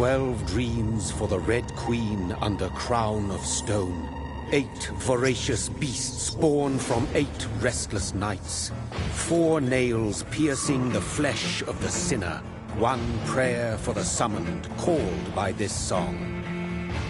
12 dreams for the Red Queen under crown of stone. 8 voracious beasts born from 8 restless nights. 4 nails piercing the flesh of the sinner. 1 prayer for the summoned, called by this song.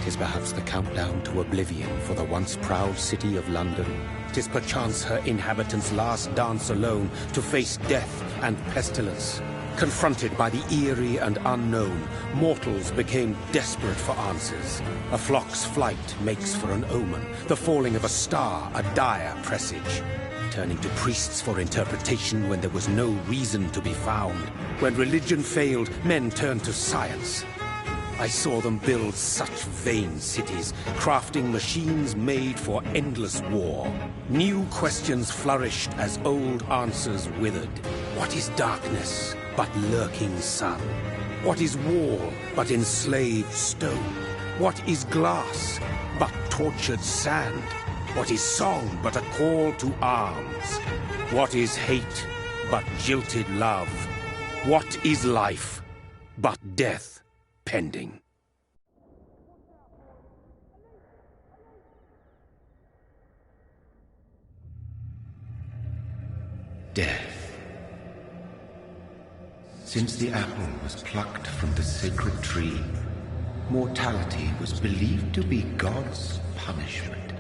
'Tis perhaps the countdown to oblivion for the once proud city of London. 'Tis perchance her inhabitants' last dance alone to face death and pestilence. Confronted by the eerie and unknown, mortals became desperate for answers. A flock's flight makes for an omen, the falling of a star a dire presage. Turning to priests for interpretation when there was no reason to be found. When religion failed, men turned to science. I saw them build such vain cities, crafting machines made for endless war. New questions flourished as old answers withered. What is darkness but lurking sun? What is wall but enslaved stone? What is glass but tortured sand? What is song but a call to arms? What is hate but jilted love? What is life but death pending? Death. Since the apple was plucked from the sacred tree, mortality was believed to be God's punishment,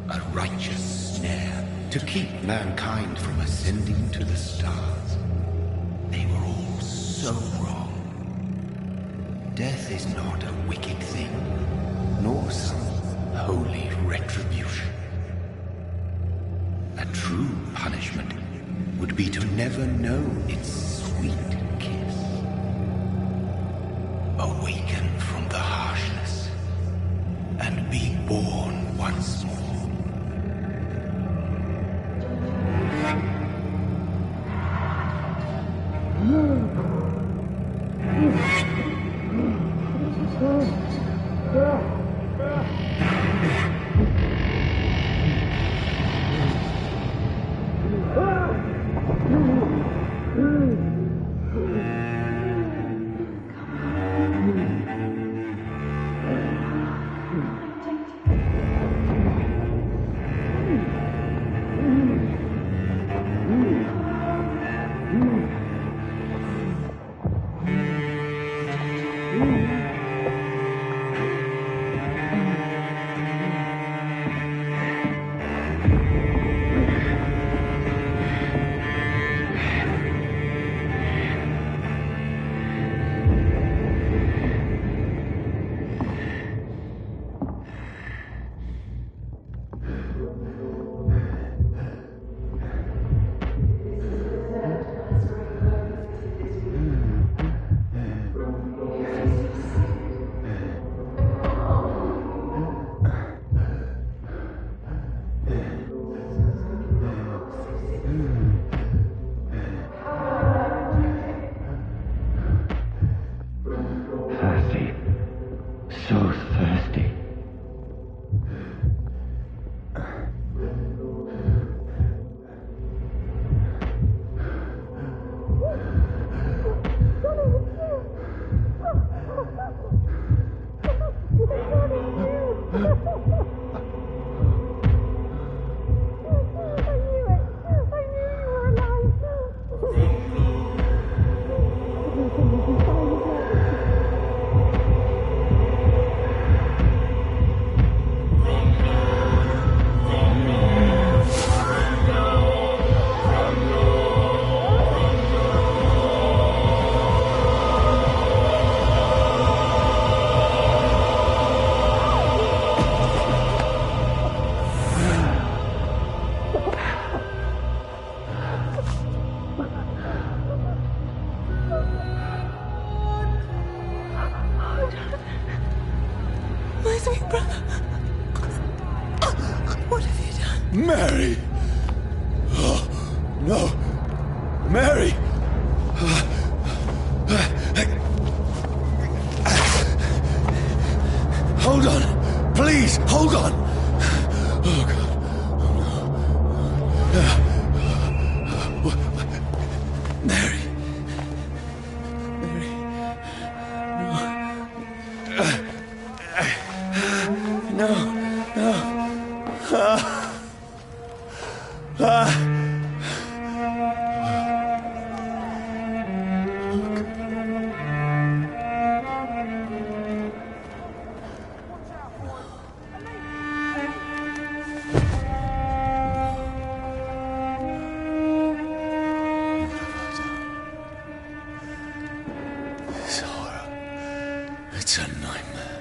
a righteous snare to keep mankind from ascending to the stars. They were all so wrong. Death is not a wicked thing, nor some holy retribution. A true punishment would be to never know its sweet kiss. Awaken from the harshness and be born once more. Mary! Oh, no! Mary! Hold on! Please, hold on! Oh, God. Oh, no. Mary. Mary. No. This horror. It's a nightmare.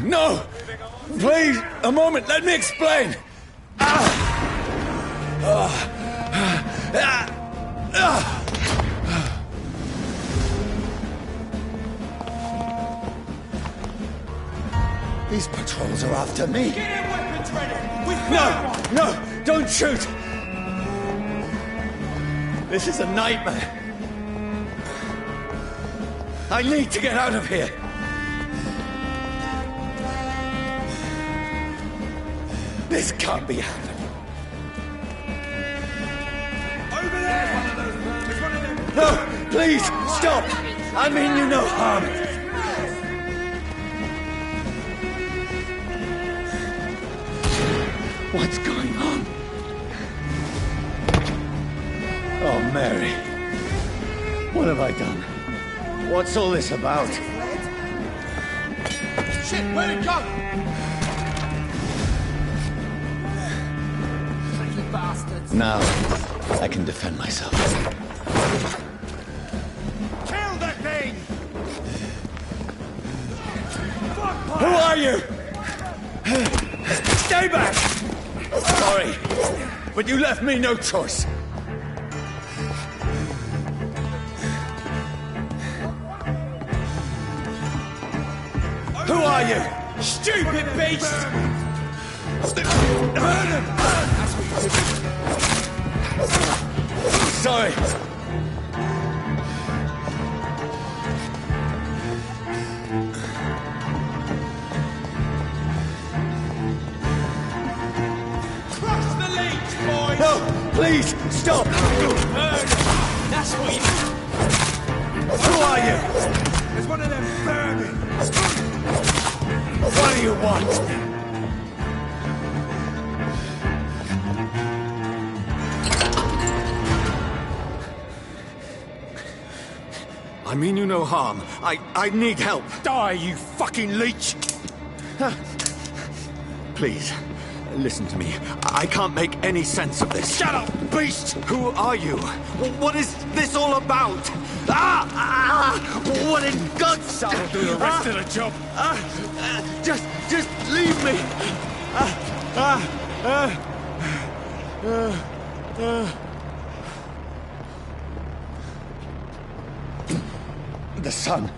No! Please, a moment, let me explain! These patrols are after me. Get your weapons ready! No! Don't shoot! This is a nightmare. I need to get out of here. This can't be happening. Over there! There's one of them! No! Please, stop! I mean you no harm. What's going on? Oh, Mary. What have I done? What's all this about? Shit, where'd it go? Freaky bastards. Now, I can defend myself. Kill that thing! Who are you? Stay back! Sorry, but you left me no choice. Who are you? Stupid beast! Sorry. Crush the leech, boys! No, please, stop! That's what you... Who are you? There's one of them burning! What do you want? I mean you no harm. I need help. Die, you fucking leech! Please, listen to me. I can't make any sense of this. Shut up, beast! Who are you? What is this all about? What in God's... That'll do the rest of the job. Just leave me. The sun.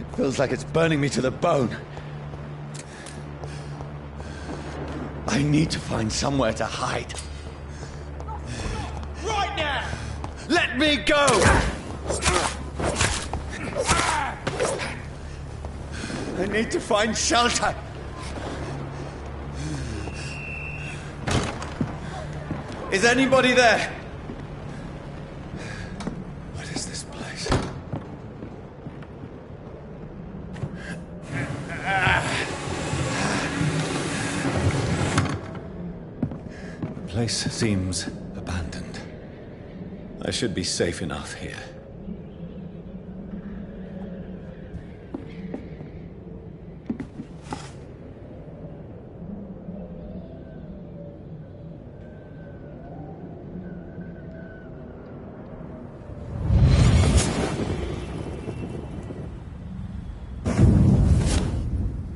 It feels like it's burning me to the bone. I need to find somewhere to hide. Right now! Let me go! I need to find shelter. Is anybody there? What is this place? The place seems abandoned. I should be safe enough here.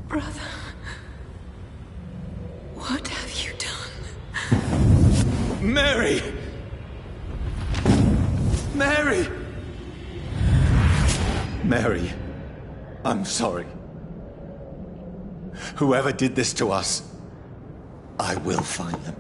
Brother, what have you done? Mary! Mary! Mary, I'm sorry. Whoever did this to us, I will find them.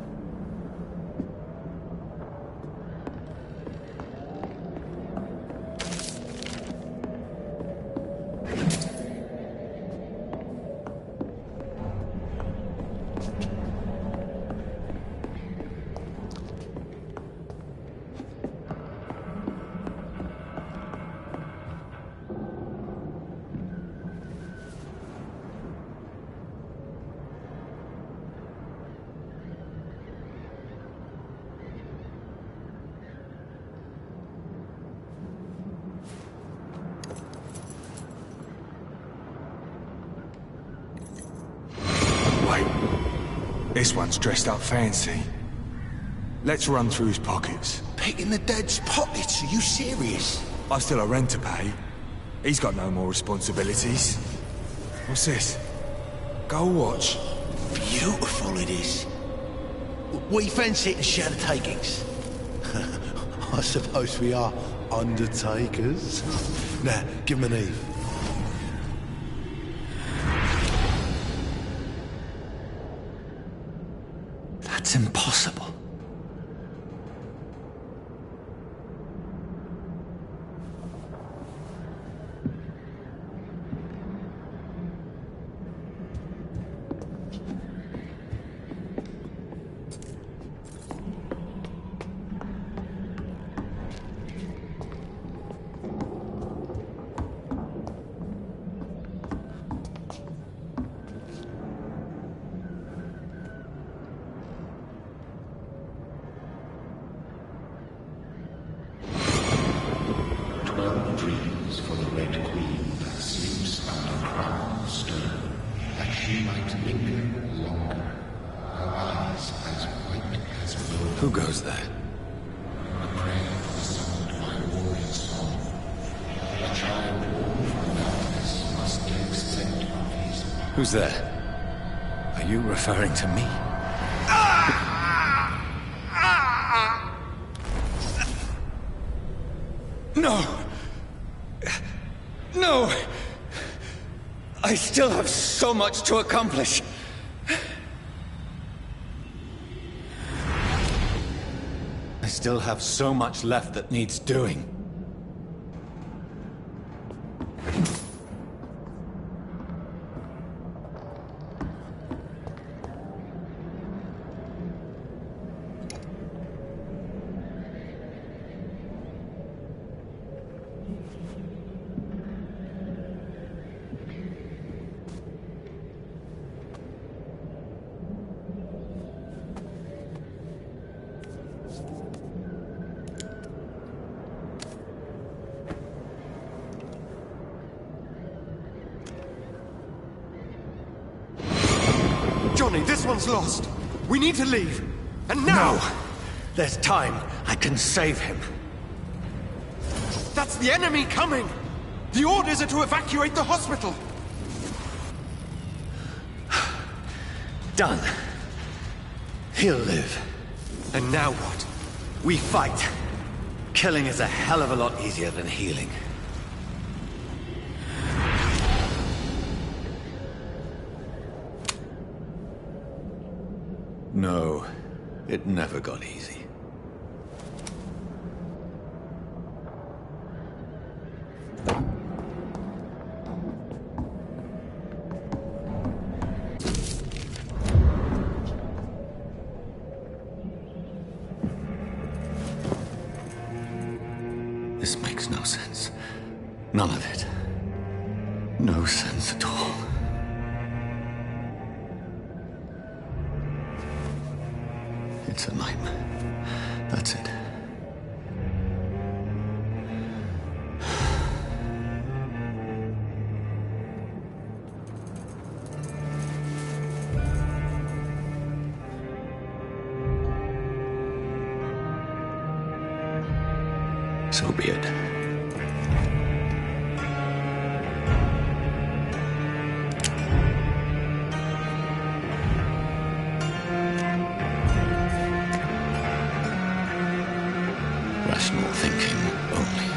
This one's dressed up fancy. Let's run through his pockets. Picking the dead's pockets? Are you serious? I've still a rent to pay. He's got no more responsibilities. What's this? Gold watch. Beautiful it is. We fancy it and share the takings. I suppose we are undertakers. Now, give him an Eve. That's impossible. Dreams for the Red Queen that sleeps under crown of stone, that she might linger longer, her eyes as white as milk. Who goes there? A prayer summoned my warrior song. A child born from darkness must accept of his power. Who's there? Are you referring to me? No! No! I still have so much to accomplish. I still have so much left that needs doing. Johnny, this one's lost. We need to leave. And now! No! There's time. I can save him. That's the enemy coming! The orders are to evacuate the hospital! Done. He'll live. And now what? We fight. Killing is a hell of a lot easier than healing. No, it never got easy. This makes no sense. None of it. No sense at all. It's a nightmare. That's it. So be it. Rational thinking only.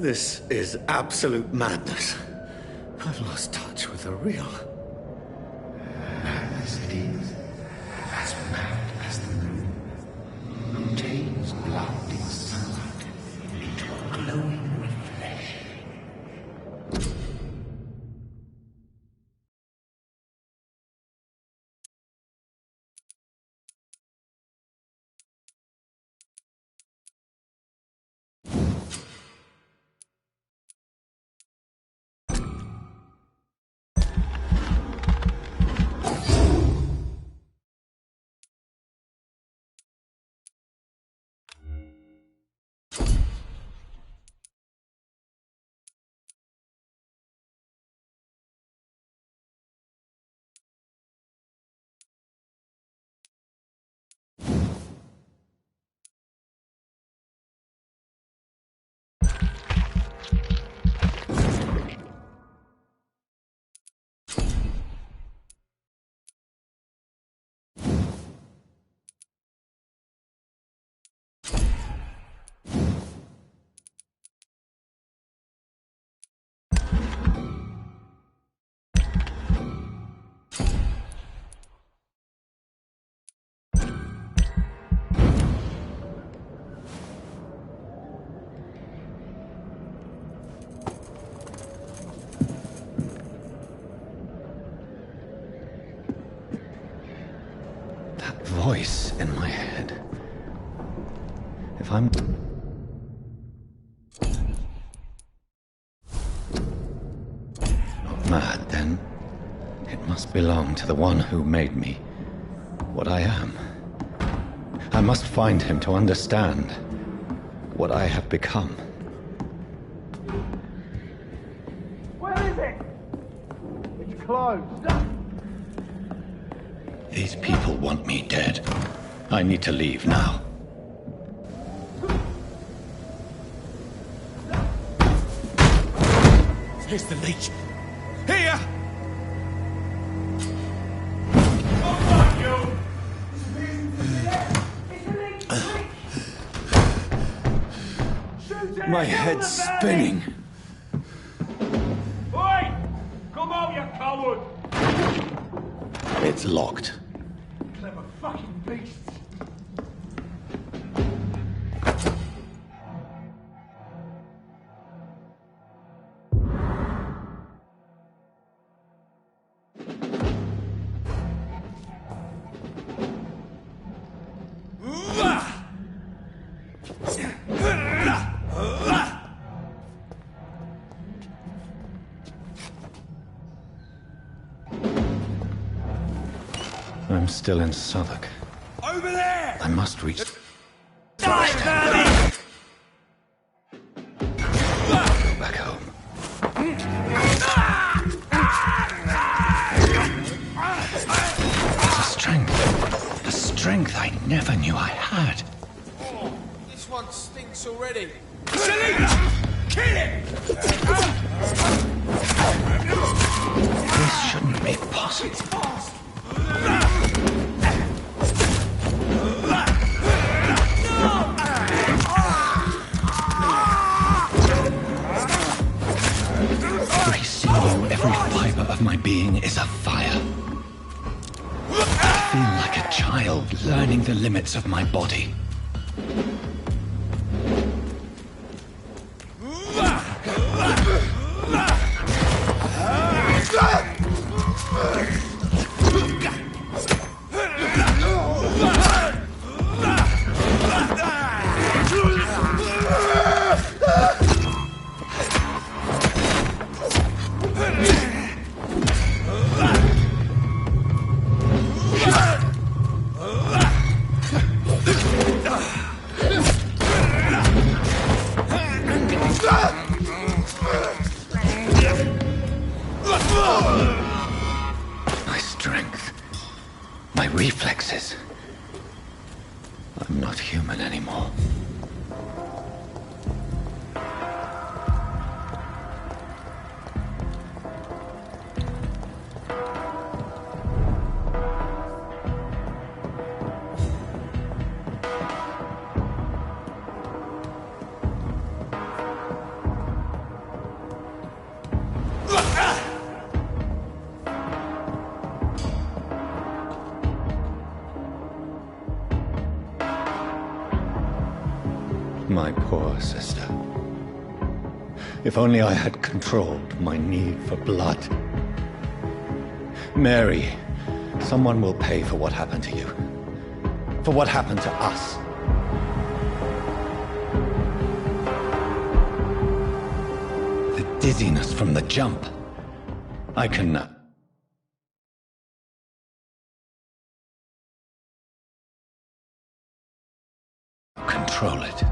This is absolute madness. I've lost touch with the real. Madness it is, as mad as the moon, who takes blinding sunlight into a glowing flesh. Voice in my head. If I'm not mad, then it must belong to the one who made me what I am. I must find him to understand what I have become. Where is it? It's closed. These people want me dead. I need to leave now. Here's the leech. Here! My head's spinning. Oi! Come out, you coward! It's locked. Clever fucking beasts. I'm still in Southwark. Over there! I must reach... Die, Verdi! Go back home. The strength I never knew I had. Oh, this one stinks already. Selina! Kill him! This shouldn't be possible. Every sinew, every fiber of my being is afire. I feel like a child learning the limits of my body. My strength, my reflexes. I'm not human anymore. My poor sister. If only I had controlled my need for blood. Mary, someone will pay for what happened to you. For what happened to us. The dizziness from the jump. I can... control it.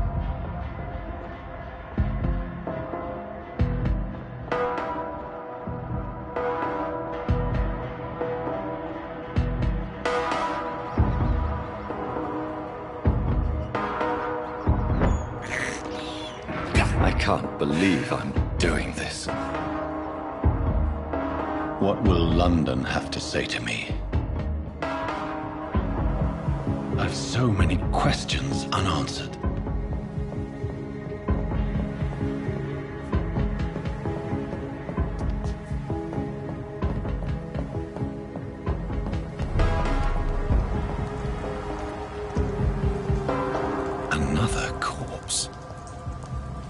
I can't believe I'm doing this. What will London have to say to me? I've so many questions unanswered. Another corpse.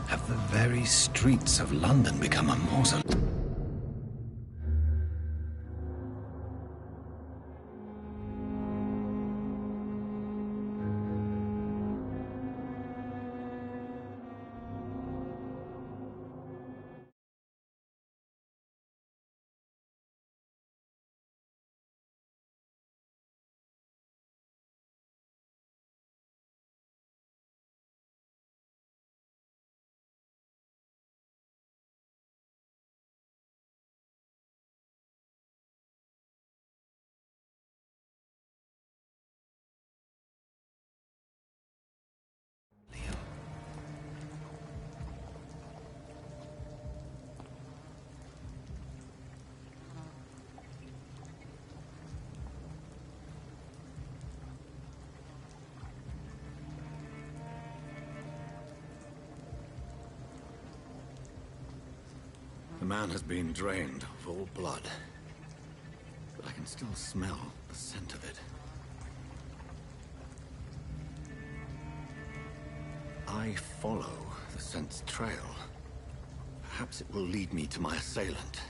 Have the very streets of London become a mausoleum? The man has been drained of all blood, but I can still smell the scent of it. I follow the scent's trail. Perhaps it will lead me to my assailant.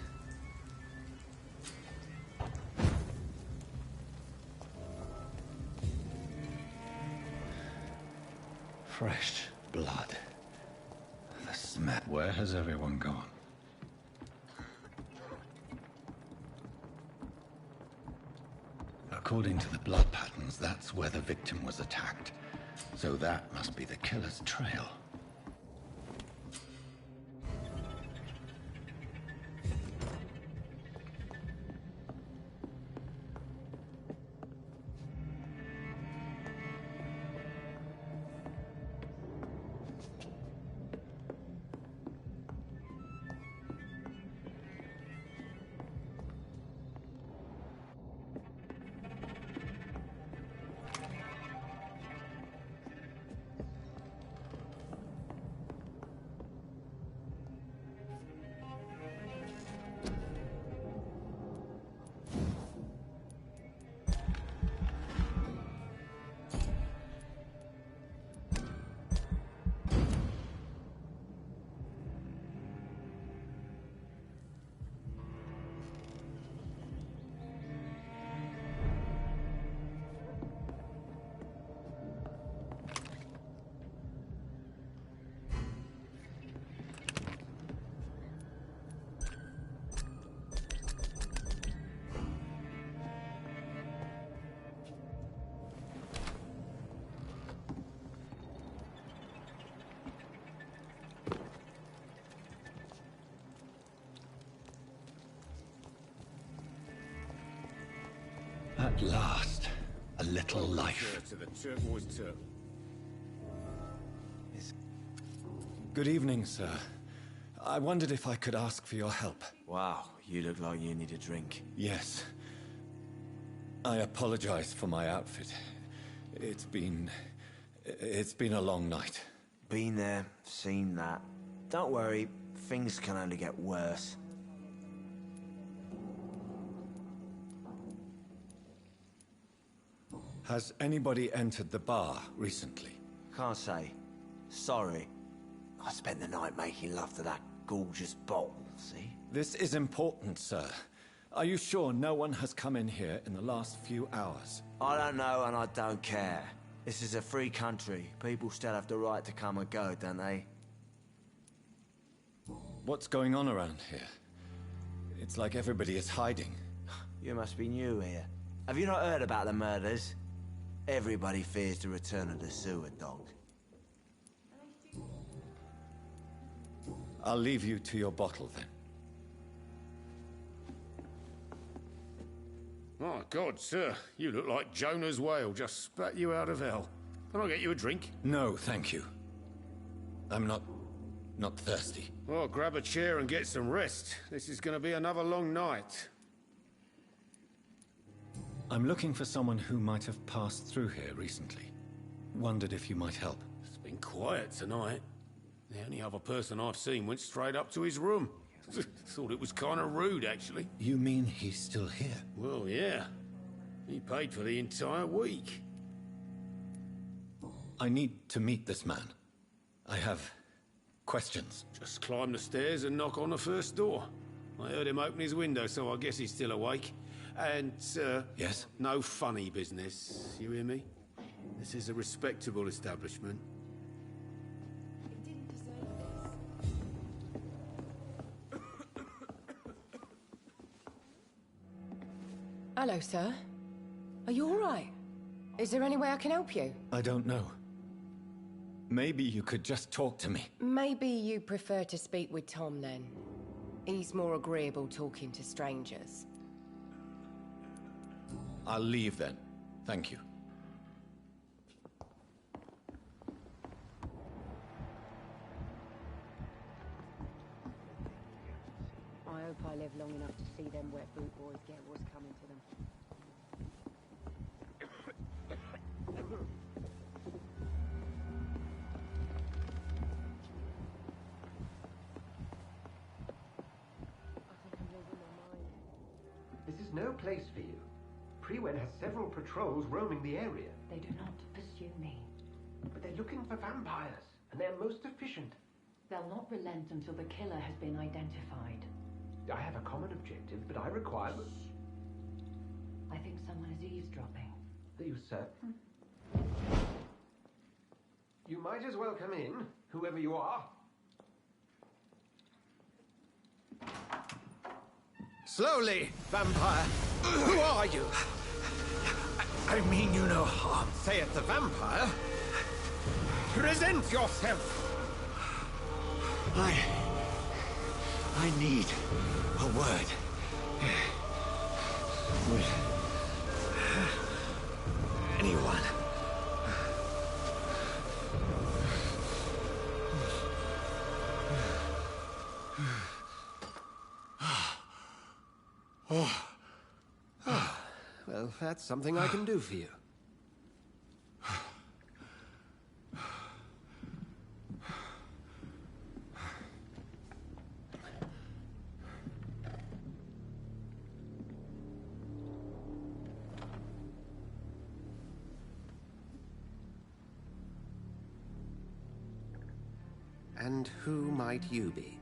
Fresh blood. The smell. Where has everyone gone? According to the blood patterns, that's where the victim was attacked. So that must be the killer's trail. At last, a little life. Good evening, sir. I wondered if I could ask for your help. Wow, you look like you need a drink. Yes. I apologize for my outfit. It's been a long night. Been there, seen that. Don't worry, things can only get worse. Has anybody entered the bar recently? Can't say. Sorry. I spent the night making love to that gorgeous bottle, see? This is important, sir. Are you sure no one has come in here in the last few hours? I don't know and I don't care. This is a free country. People still have the right to come and go, don't they? What's going on around here? It's like everybody is hiding. You must be new here. Have you not heard about the murders? Everybody fears the return of the sewer dog. I'll leave you to your bottle, then. My God, sir, you look like Jonah's whale just spat you out of hell. Can I get you a drink? No, thank you. I'm not thirsty. Well, grab a chair and get some rest. This is going to be another long night. I'm looking for someone who might have passed through here recently. Wondered if you might help. It's been quiet tonight. The only other person I've seen went straight up to his room. Thought it was kind of rude, actually. You mean he's still here? Well, yeah. He paid for the entire week. I need to meet this man. I have questions. Just climb the stairs and knock on the first door. I heard him open his window, so I guess he's still awake. And, sir... Yes? No funny business, you hear me? This is a respectable establishment. It didn't deserve this. Hello, sir. Are you all right? Is there any way I can help you? I don't know. Maybe you could just talk to me. Maybe you prefer to speak with Tom, then. He's more agreeable talking to strangers. I'll leave then. Thank you. I hope I live long enough to see them wet boot boys get what's coming to them. This is no place for you. Prewen has several patrols roaming the area. They do not pursue me. But they're looking for vampires, and they're most efficient. They'll not relent until the killer has been identified. I have a common objective, but I require... I think someone is eavesdropping. Are you certain? You might as well come in, whoever you are. Slowly, vampire! Who are you? I mean you no harm. Saith the vampire. Present yourself! I need a word. With anyone. Well, that's something I can do for you. And who might you be?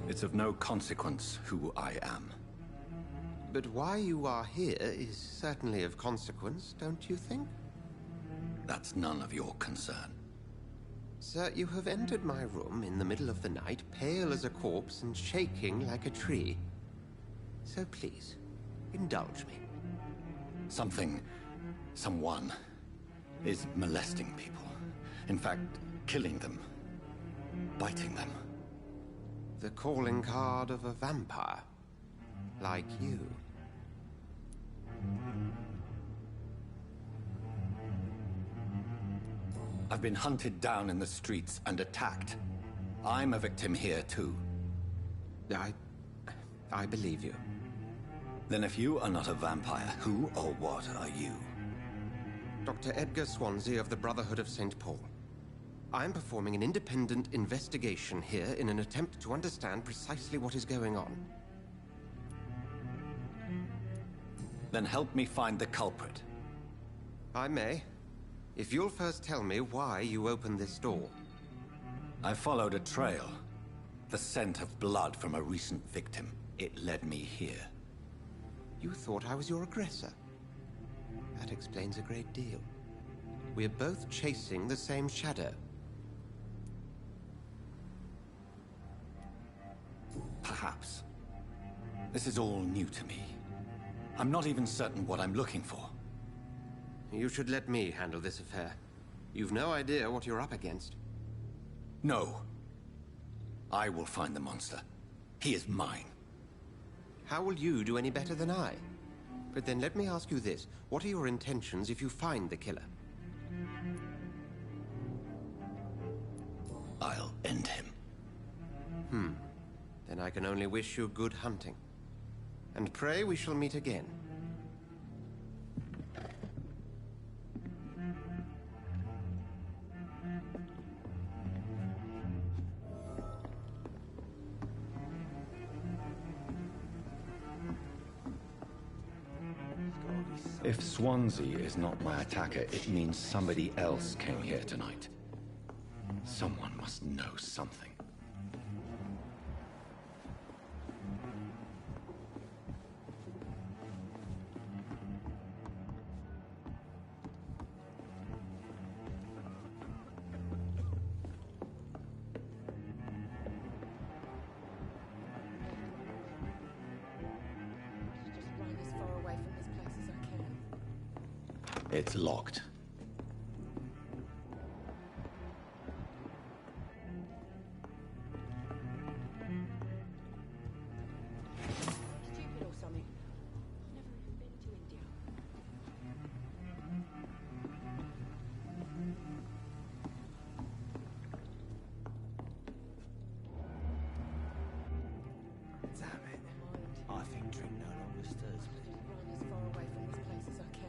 It's of no consequence who I am. But why you are here is certainly of consequence, don't you think? That's none of your concern. Sir, you have entered my room in the middle of the night, pale as a corpse and shaking like a tree. So please, indulge me. Someone is molesting people. In fact, killing them. Biting them. The calling card of a vampire. Like you. I've been hunted down in the streets and attacked. I'm a victim here, too. I believe you. Then if you are not a vampire, who or what are you? Dr. Edgar Swansea of the Brotherhood of St. Paul. I am performing an independent investigation here in an attempt to understand precisely what is going on. Then help me find the culprit. I may. If you'll first tell me why you opened this door. I followed a trail. The scent of blood from a recent victim. It led me here. You thought I was your aggressor? That explains a great deal. We're both chasing the same shadow. Perhaps. This is all new to me. I'm not even certain what I'm looking for. You should let me handle this affair. You've no idea what you're up against. No. I will find the monster. He is mine. How will you do any better than I? But then let me ask you this. What are your intentions if you find the killer? I'll end him. Then I can only wish you good hunting. And pray we shall meet again. If Swansea is not my attacker, it means somebody else came here tonight. Someone must know something. It's locked. Stupid or something. I've never even been to India. Damn it. I think drink no longer stirs me. Run as far away from this place as I can.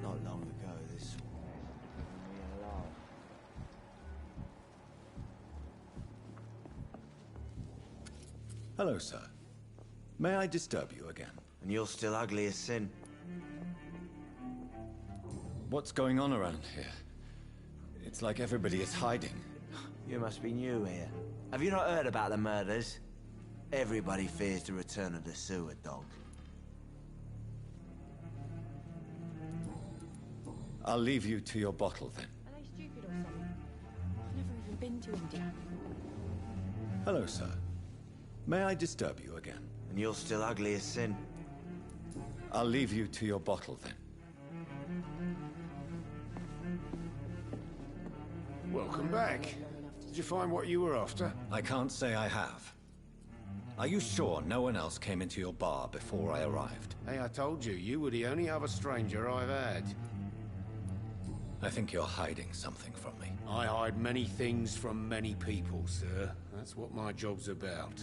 Not long ago, this giving me a laugh. Hello, sir. May I disturb you again? And you're still ugly as sin. What's going on around here? It's like everybody is hiding. You must be new here. Have you not heard about the murders? Everybody fears the return of the sewer dog. I'll leave you to your bottle then. Are they stupid or something? I've never even been to India. Hello, sir. May I disturb you again? And you're still ugly as sin. I'll leave you to your bottle then. Welcome back. Did you find what you were after? I can't say I have. Are you sure no one else came into your bar before I arrived? Hey, I told you, you were the only other stranger I've had. I think you're hiding something from me. I hide many things from many people, sir. That's what my job's about.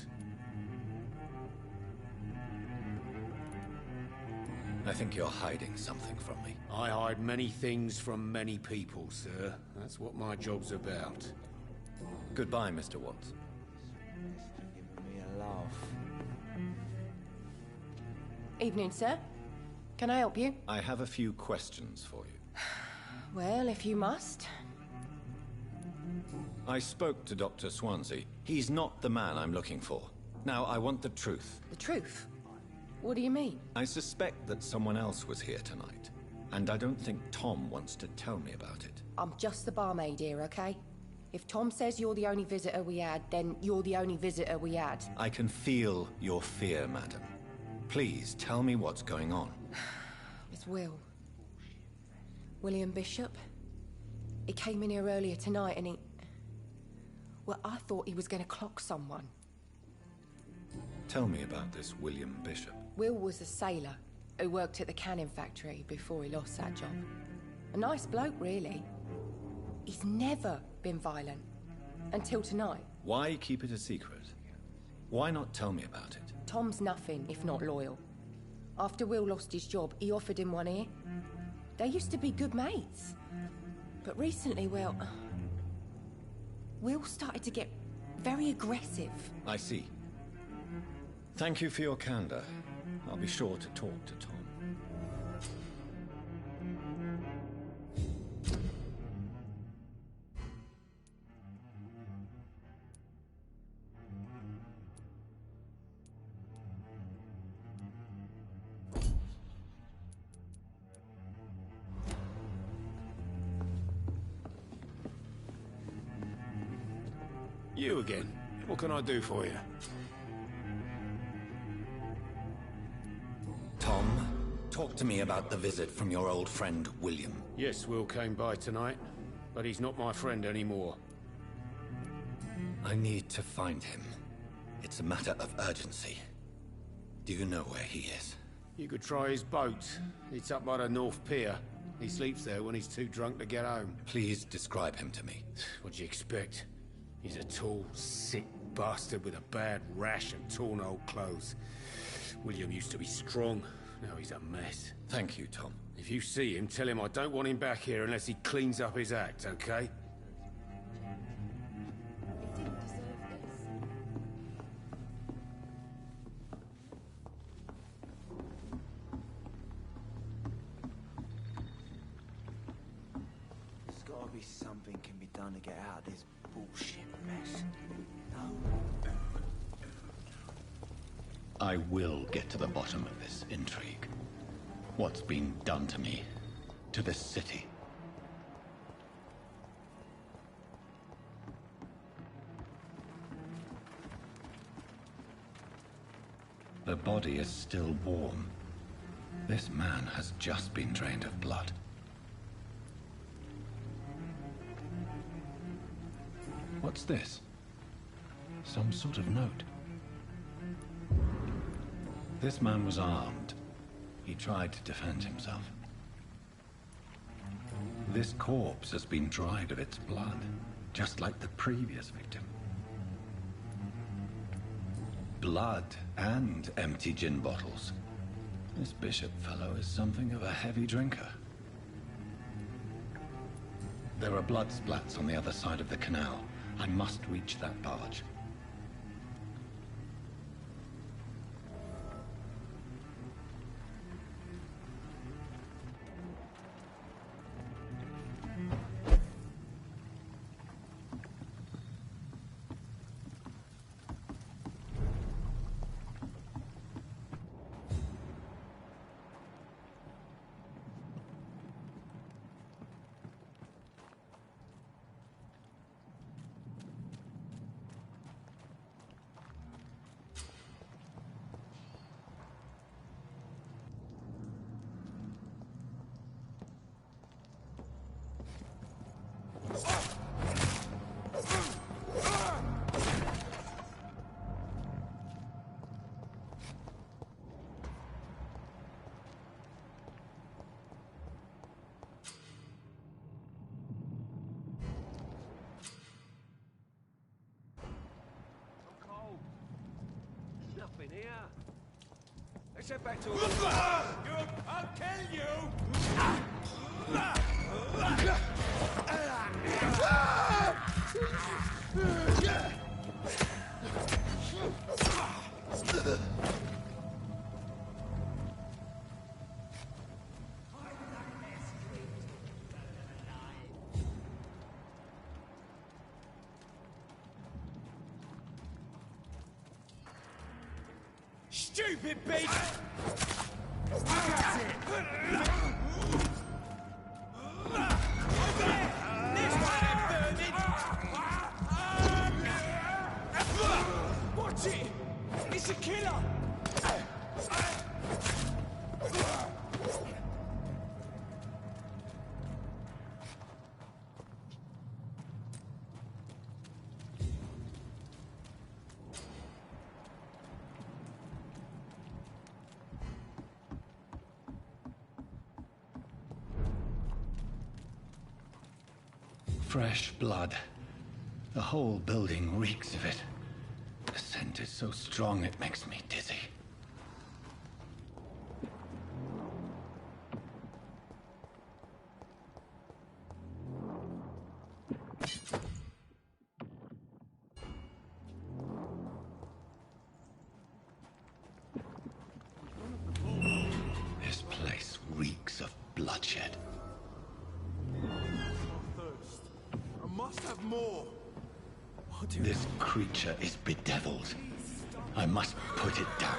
I think you're hiding something from me. I hide many things from many people, sir. That's what my job's about. Goodbye, Mr. Watts. Giving me a laugh. Evening, sir. Can I help you? I have a few questions for you. Well, if you must. I spoke to Dr. Swansea. He's not the man I'm looking for. Now, I want the truth. The truth? What do you mean? I suspect that someone else was here tonight. And I don't think Tom wants to tell me about it. I'm just the barmaid here, okay? If Tom says you're the only visitor we had, then you're the only visitor we had. I can feel your fear, madam. Please, tell me what's going on. It's Will. William Bishop. He came in here earlier tonight and he... Well, I thought he was going to clock someone. Tell me about this William Bishop. Will was a sailor who worked at the canning factory before he lost that job. A nice bloke, really. He's never been violent. Until tonight. Why keep it a secret? Why not tell me about it? Tom's nothing if not loyal. After Will lost his job, he offered him one here. They used to be good mates. But recently, well, Will started to get very aggressive. I see. Thank you for your candor. I'll be sure to talk to Tom. You again. What can I do for you? Tom, talk to me about the visit from your old friend, William. Yes, Will came by tonight, but he's not my friend anymore. I need to find him. It's a matter of urgency. Do you know where he is? You could try his boat. It's up by the North Pier. He sleeps there when he's too drunk to get home. Please describe him to me. What'd you expect? He's a tall, sick bastard with a bad rash and torn old clothes. William used to be strong. Now he's a mess. Thank you, Tom. If you see him, tell him I don't want him back here unless he cleans up his act, okay? He didn't deserve this. There's gotta be something can be done to get out of this bullshit mess. No. I will get to the bottom of this intrigue. What's been done to me, to this city. The body is still warm. This man has just been drained of blood. What's this? Some sort of note. This man was armed. He tried to defend himself. This corpse has been dried of its blood, just like the previous victim. Blood and empty gin bottles. This bishop fellow is something of a heavy drinker. There are blood splats on the other side of the canal. I must reach that barge. Here. Let's head back to I'll kill you! Stupid beast! That's it! This one, vermin! Watch it! It's a killer! Fresh blood. The whole building reeks of it. The scent is so strong it makes me dizzy. This creature is bedeviled. I must put it down.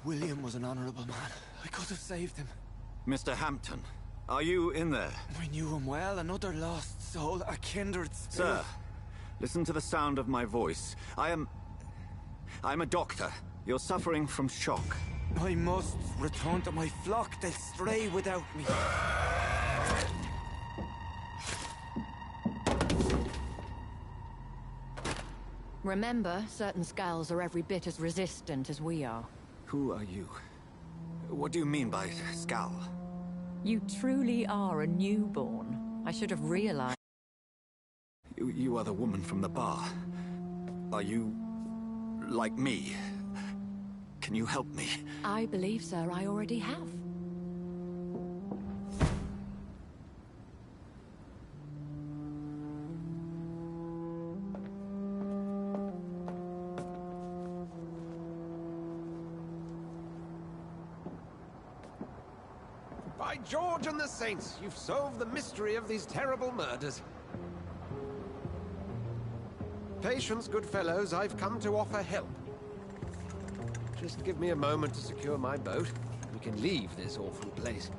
William was an honorable man. I could have saved him. Mr. Hampton, are you in there? I knew him well, another lost soul, a kindred spirit. Sir, listen to the sound of my voice. I'm a doctor. You're suffering from shock. I must return to my flock. They'll stray without me. Remember, certain skulls are every bit as resistant as we are. Who are you? What do you mean by Scal? You truly are a newborn. I should have realized. You are the woman from the bar. Are you like me? Can you help me? I believe, sir, I already have. By George and the Saints, you've solved the mystery of these terrible murders. Patience, good fellows, I've come to offer help. Just give me a moment to secure my boat. We can leave this awful place.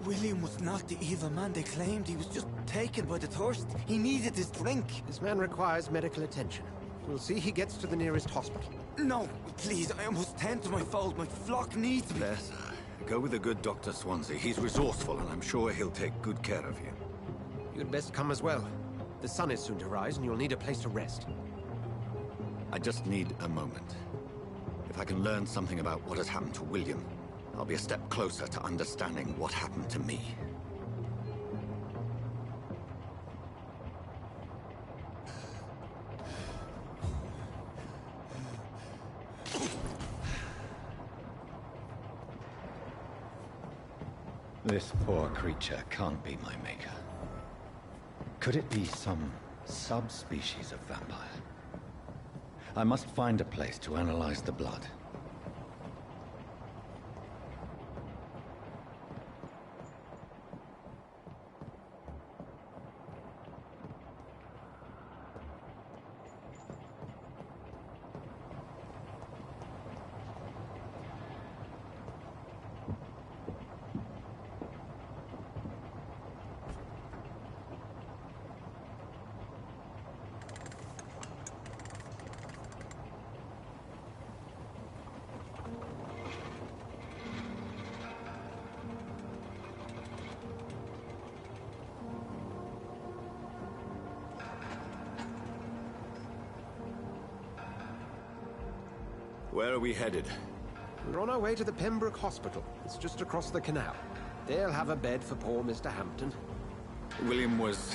William was not the evil man they claimed. He was just taken by the thirst. He needed his drink. This man requires medical attention. We'll see he gets to the nearest hospital. No, please, I must tend to my fold. My flock needs me. There, sir. Go with the good Dr. Swansea. He's resourceful, and I'm sure he'll take good care of you. You'd best come as well. The sun is soon to rise, and you'll need a place to rest. I just need a moment. If I can learn something about what has happened to William, I'll be a step closer to understanding what happened to me. This poor creature can't be my maker. Could it be some subspecies of vampire? I must find a place to analyze the blood. Where are we headed? We're on our way to the Pembroke Hospital. It's just across the canal. They'll have a bed for poor Mr. Hampton. William was...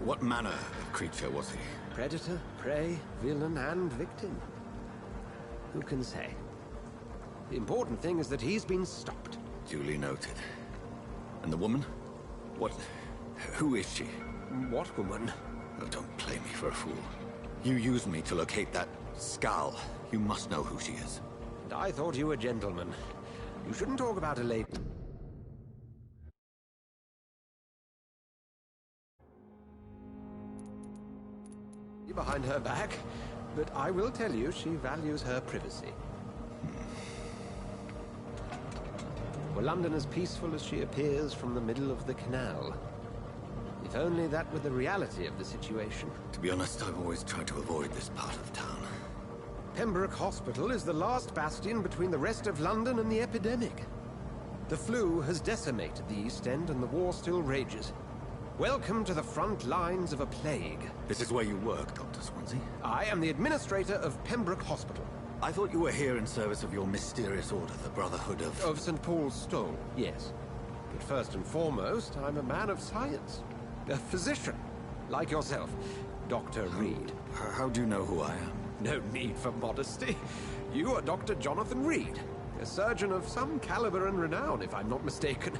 What manner of creature was he? Predator, prey, villain, and victim. Who can say? The important thing is that he's been stopped. Duly noted. And the woman? What... Who is she? What woman? Oh, don't play me for a fool. You used me to locate that skull. You must know who she is. And I thought you a gentleman. You shouldn't talk about a lady. Behind her back, but I will tell you she values her privacy. Were London as peaceful as she appears from the middle of the canal? If only that were the reality of the situation. To be honest, I've always tried to avoid this part of town. Pembroke Hospital is the last bastion between the rest of London and the epidemic. The flu has decimated the East End and the war still rages. Welcome to the front lines of a plague. This is where you work, Dr. Swansea? I am the administrator of Pembroke Hospital. I thought you were here in service of your mysterious order, the Brotherhood of... Of St. Paul's Stole, yes. But first and foremost, I'm a man of science. A physician, like yourself, Dr. Reed. How do you know who I am? No need for modesty. You are Dr. Jonathan Reed, a surgeon of some caliber and renown, if I'm not mistaken.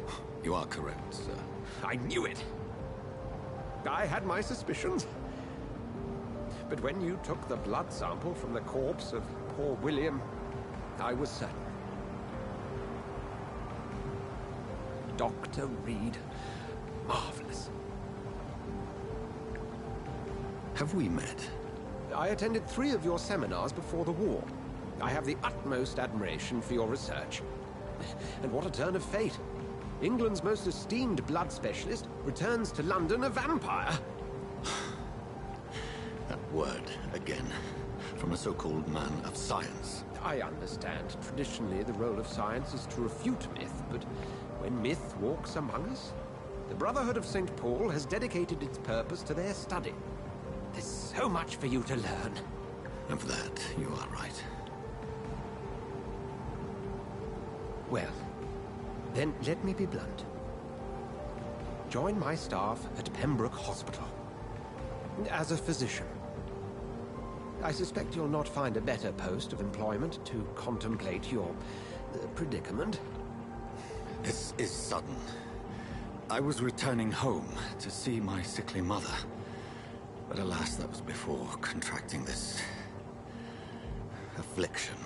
You are correct, sir. I knew it. I had my suspicions. But when you took the blood sample from the corpse of poor William, I was certain. Dr. Reed. Marvelous. Have we met? I attended 3 of your seminars before the war. I have the utmost admiration for your research. And what a turn of fate. England's most esteemed blood specialist returns to London a vampire. That word, again, from a so-called man of science. I understand. Traditionally, the role of science is to refute myth, but when myth walks among us, the Brotherhood of St. Paul has dedicated its purpose to their study. There's so much for you to learn. And for that, you are right. Well, then let me be blunt. Join my staff at Pembroke Hospital. As a physician. I suspect you'll not find a better post of employment to contemplate your predicament. This is sudden. I was returning home to see my sickly mother. But alas, that was before contracting this... affliction.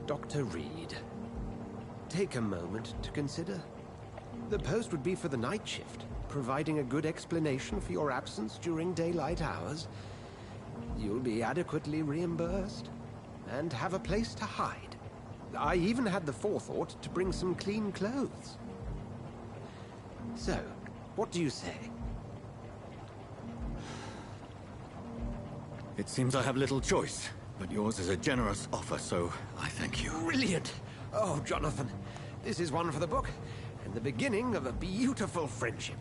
Dr. Reed, take a moment to consider. The post would be for the night shift, providing a good explanation for your absence during daylight hours. You'll be adequately reimbursed, and have a place to hide. I even had the forethought to bring some clean clothes. So, what do you say? It seems I have little choice, but yours is a generous offer, so I thank you. Brilliant! Oh, Jonathan, this is one for the book, and the beginning of a beautiful friendship.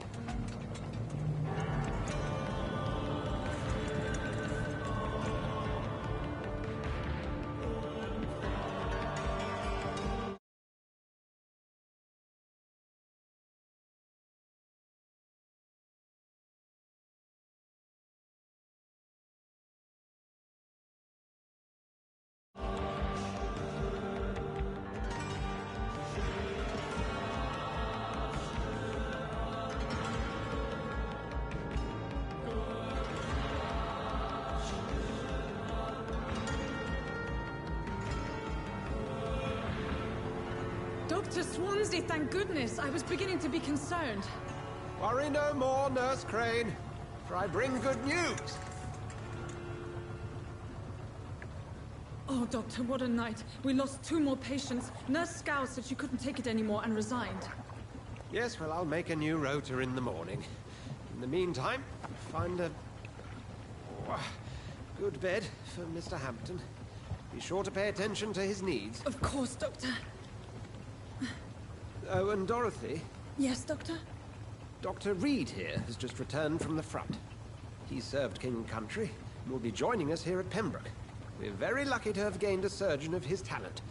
Dr. Swansea, thank goodness. I was beginning to be concerned. Worry no more, Nurse Crane, for I bring good news. Oh, Doctor, what a night. We lost 2 more patients. Nurse Scow said she couldn't take it anymore and resigned. Yes, well, I'll make a new rota in the morning. In the meantime, find a good bed for Mr. Hampton. Be sure to pay attention to his needs. Of course, Doctor. Oh, and Dorothy? Yes, Doctor? Dr. Reed here has just returned from the front. He served King and Country and will be joining us here at Pembroke. We're very lucky to have gained a surgeon of his talent,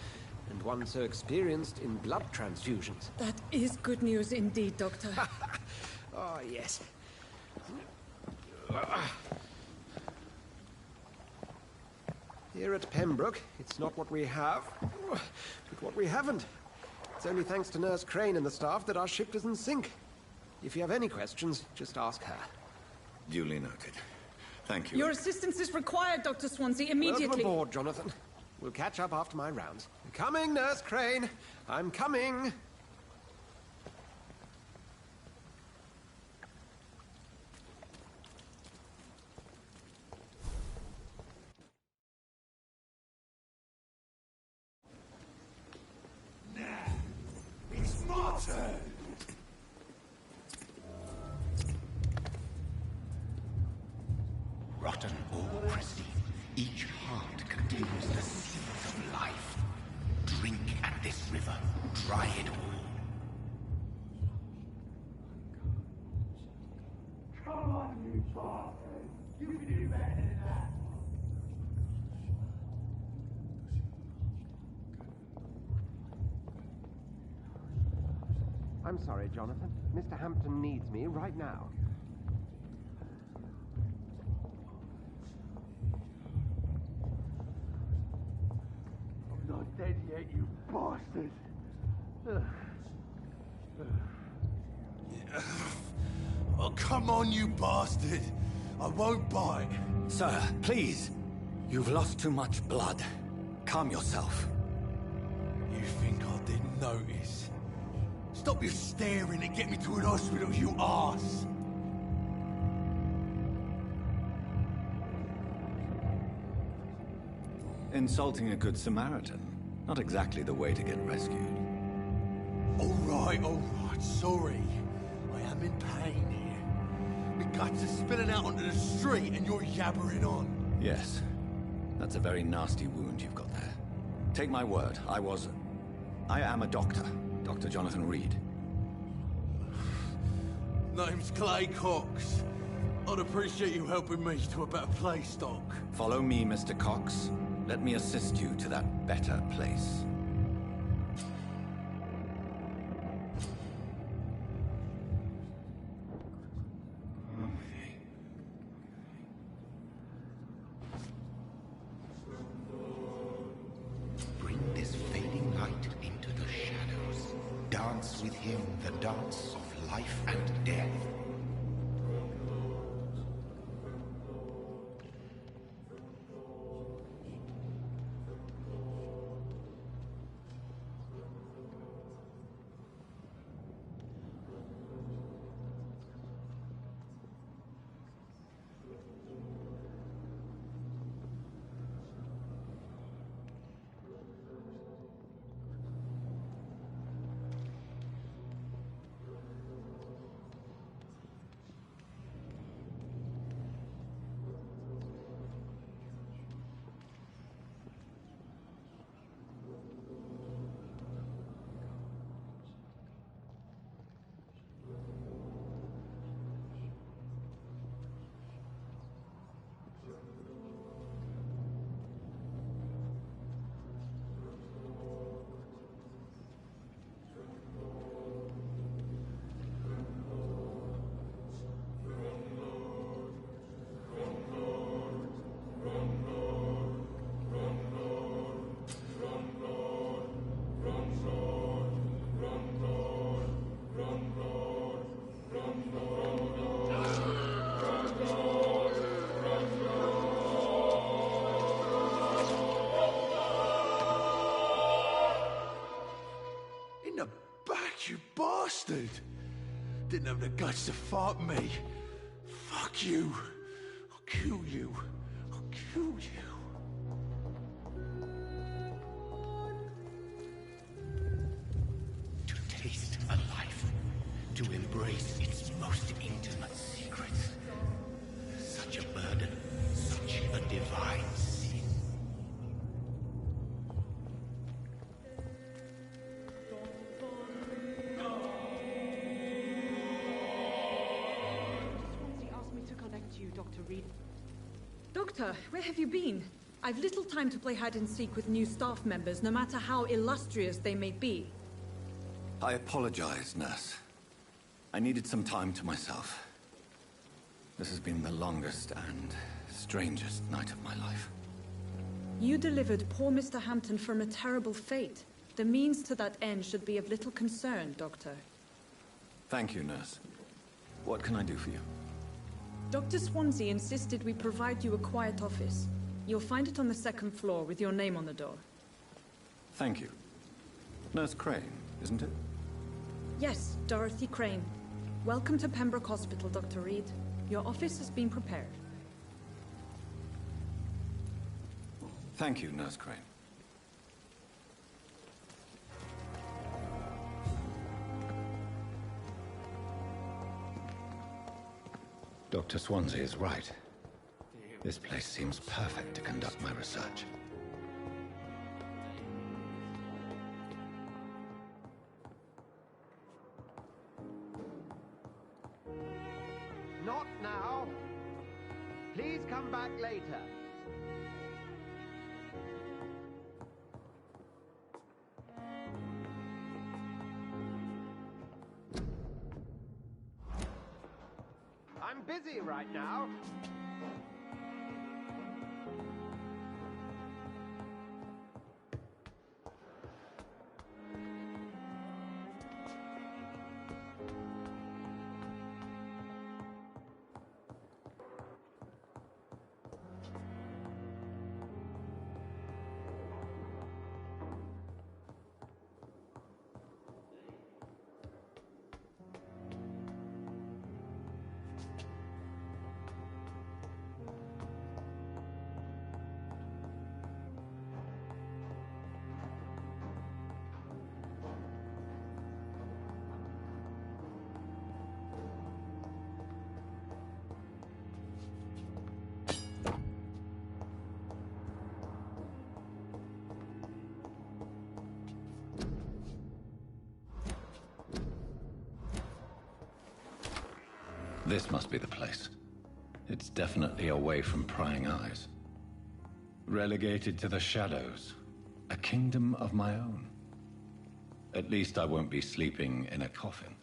and one so experienced in blood transfusions. That is good news indeed, Doctor. Oh, yes. Here at Pembroke, it's not what we have, but what we haven't. It's only thanks to Nurse Crane and the staff that our ship doesn't sink. If you have any questions, just ask her. Duly noted. Thank you. Your assistance is required, Dr. Swansea, immediately. Welcome aboard, Jonathan. We'll catch up after my rounds. Coming, Nurse Crane. I'm coming. It's my turn! Rotten or pristine, each heart contains the seeds of life. Drink at this river, try it all. Come on, you bastard! You can do better than that! I'm sorry, Jonathan. Mr. Hampton needs me right now. I'm not dead yet, you bastard! Oh, come on, you bastard! I won't bite! Sir, please. You've lost too much blood. Calm yourself. You think I didn't notice? Stop your staring and get me to an hospital, you arse! Insulting a good Samaritan. Not exactly the way to get rescued. All right, sorry. I am in pain here. My guts are spilling out onto the street and you're yabbering on. Yes. That's a very nasty wound you've got there. Take my word, I am a doctor. Dr. Jonathan Reed. Name's Clay Cox. I'd appreciate you helping me to a better place, Doc. Follow me, Mr. Cox. Let me assist you to that better place. Bring this fading light into the shadows. Dance with him the dance of life and death. In the back, you bastard! Didn't have the guts to fight me. Fuck you. I'll kill you. I'll kill you. To taste a life, to embrace its most intimate secrets. Such a burden, such a divine sin. Swansea asked me to connect you, Dr. Reed. Doctor, where have you been? I've little time to play hide and seek with new staff members, no matter how illustrious they may be. I apologize, nurse. I needed some time to myself. This has been the longest and strangest night of my life. You delivered poor Mr. Hampton from a terrible fate. The means to that end should be of little concern, Doctor. Thank you, nurse. What can I do for you? Dr. Swansea insisted we provide you a quiet office. You'll find it on the second floor with your name on the door. Thank you. Nurse Crane, isn't it? Yes, Dorothy Crane. Welcome to Pembroke Hospital, Dr. Reed. Your office has been prepared. Thank you, Nurse Crane. Dr. Swansea is right. This place seems perfect to conduct my research. Not now. Please come back later. I'm busy right now. This must be the place. It's definitely away from prying eyes. Relegated to the shadows. A kingdom of my own. At least I won't be sleeping in a coffin.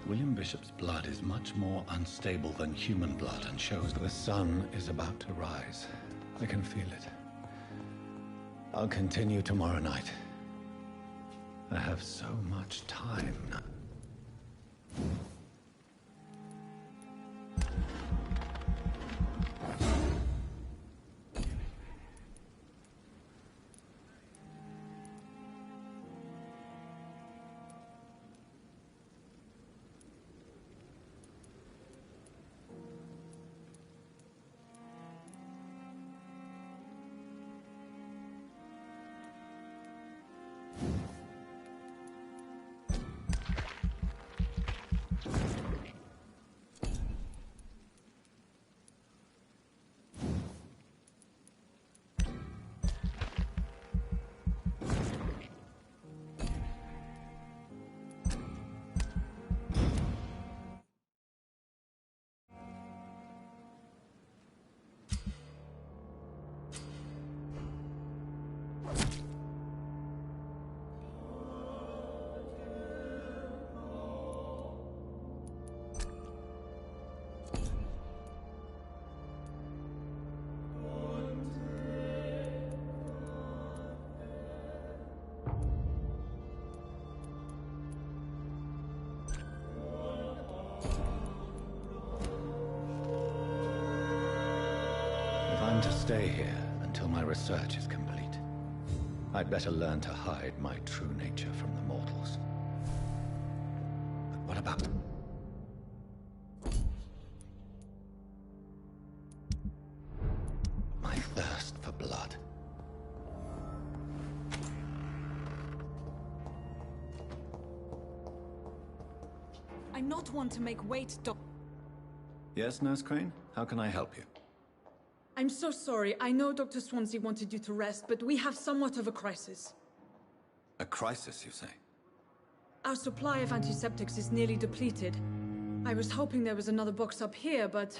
William Bishop's blood is much more unstable than human blood and shows the sun is about to rise. I can feel it. I'll continue tomorrow night. I have so much time now. plan to stay here until my research is complete. I'd better learn to hide my true nature from the mortals. But what about... my thirst for blood? I'm not one to make wait, Doc. Yes, Nurse Crane? How can I help you? I'm so sorry. I know Dr. Swansea wanted you to rest, but we have somewhat of a crisis. A crisis, you say? Our supply of antiseptics is nearly depleted. I was hoping there was another box up here, but...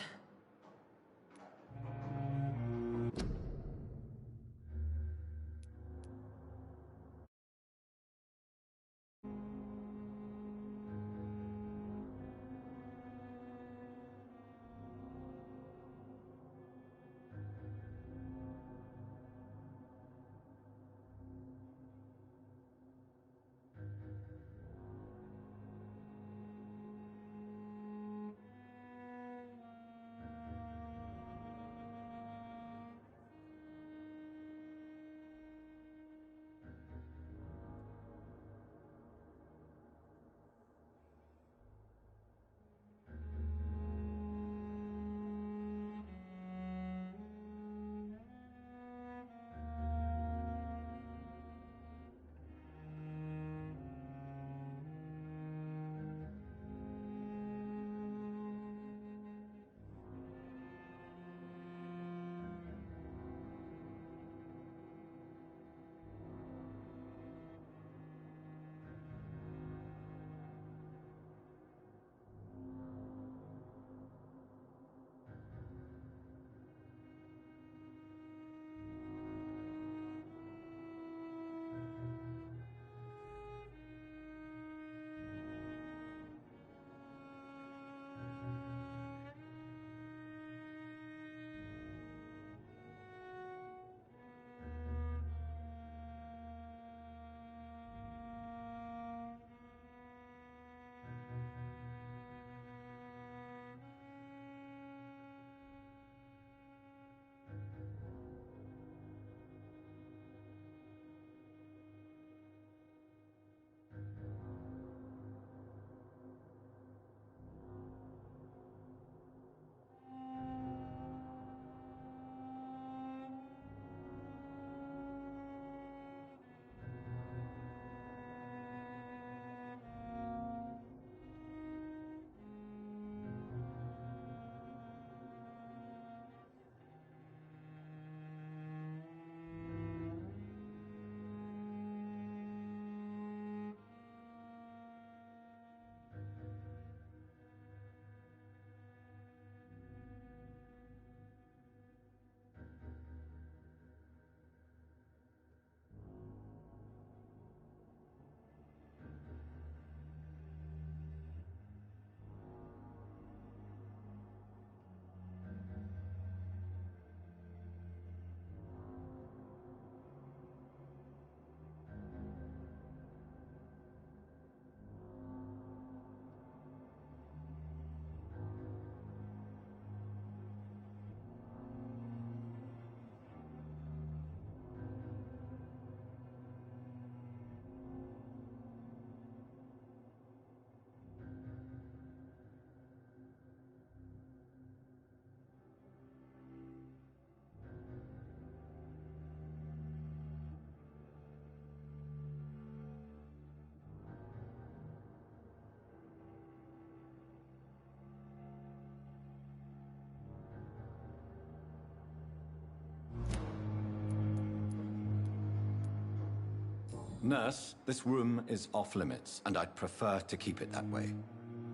Nurse, this room is off limits, and I'd prefer to keep it that way.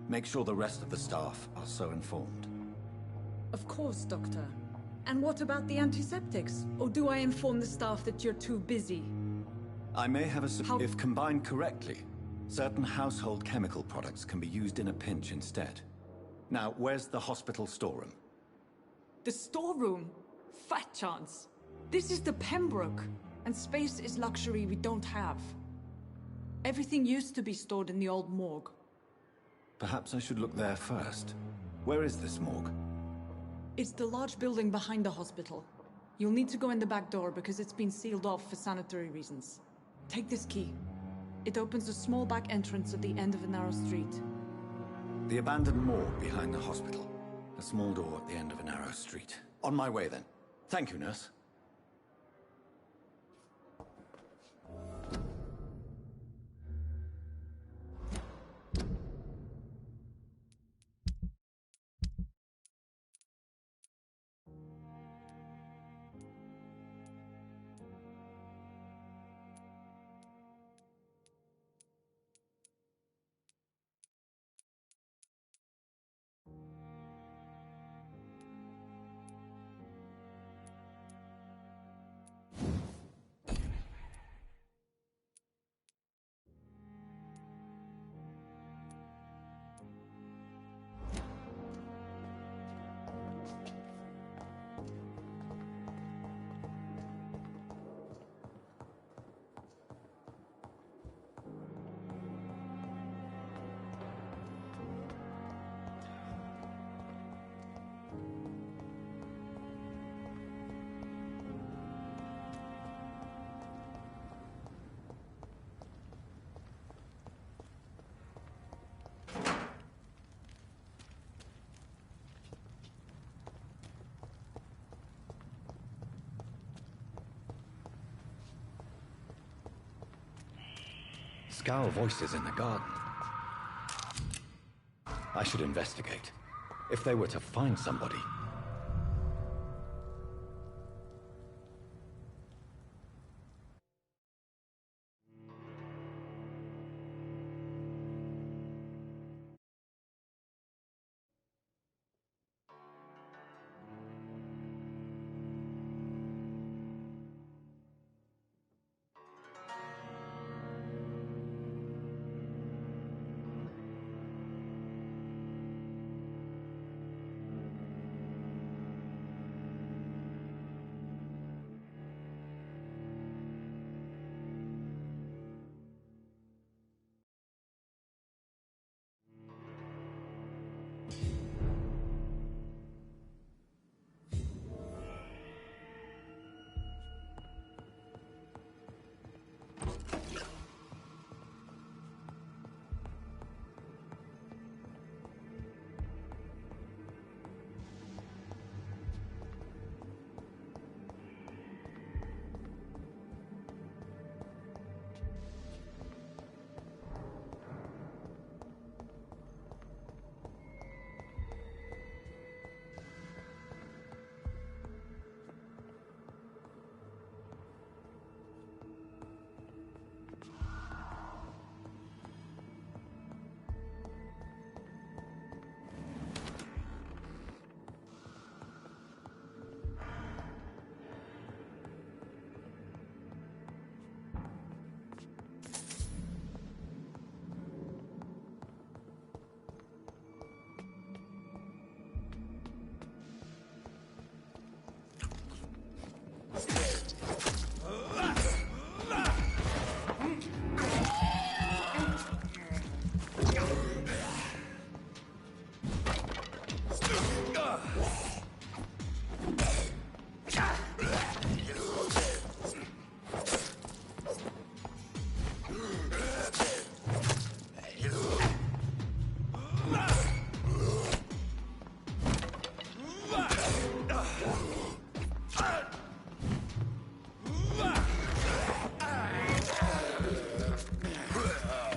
Make sure the rest of the staff are so informed. Of course, Doctor. And what about the antiseptics? Or do I inform the staff that you're too busy? I may have a... If combined correctly, certain household chemical products can be used in a pinch instead. Now, where's the hospital storeroom? The storeroom? Fat chance. This is the Pembroke, and space is luxury we don't have. Everything used to be stored in the old morgue. Perhaps I should look there first. Where is this morgue? It's the large building behind the hospital. You'll need to go in the back door because it's been sealed off for sanitary reasons. Take this key. It opens a small back entrance at the end of a narrow street. The abandoned morgue behind the hospital. A small door at the end of a narrow street. On my way, then. Thank you, nurse. Scowl voices in the garden. I should investigate. If they were to find somebody.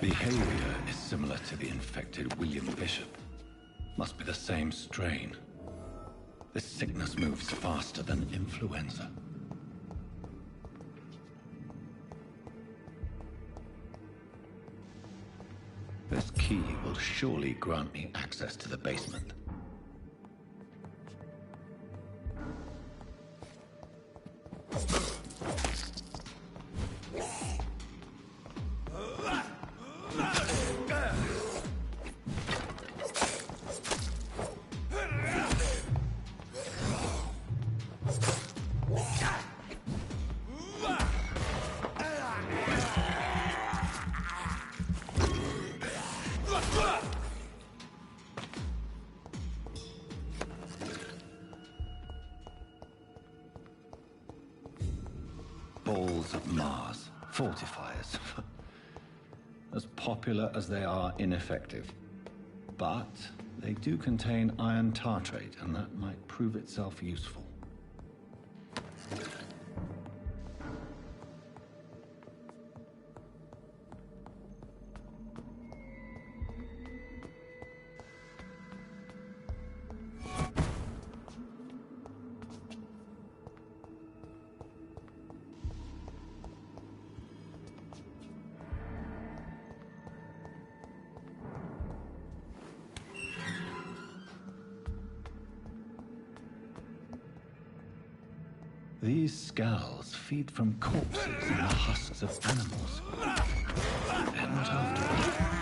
Behavior is similar to the infected William Bishop. Must be the same strain. This sickness moves faster than influenza. This key will surely grant me access to the basement. balls of Mars. Fortifiers. As popular as they are ineffective. But they do contain iron tartrate, and that might prove itself useful. These scowls feed from corpses and the husks of animals. And not after all.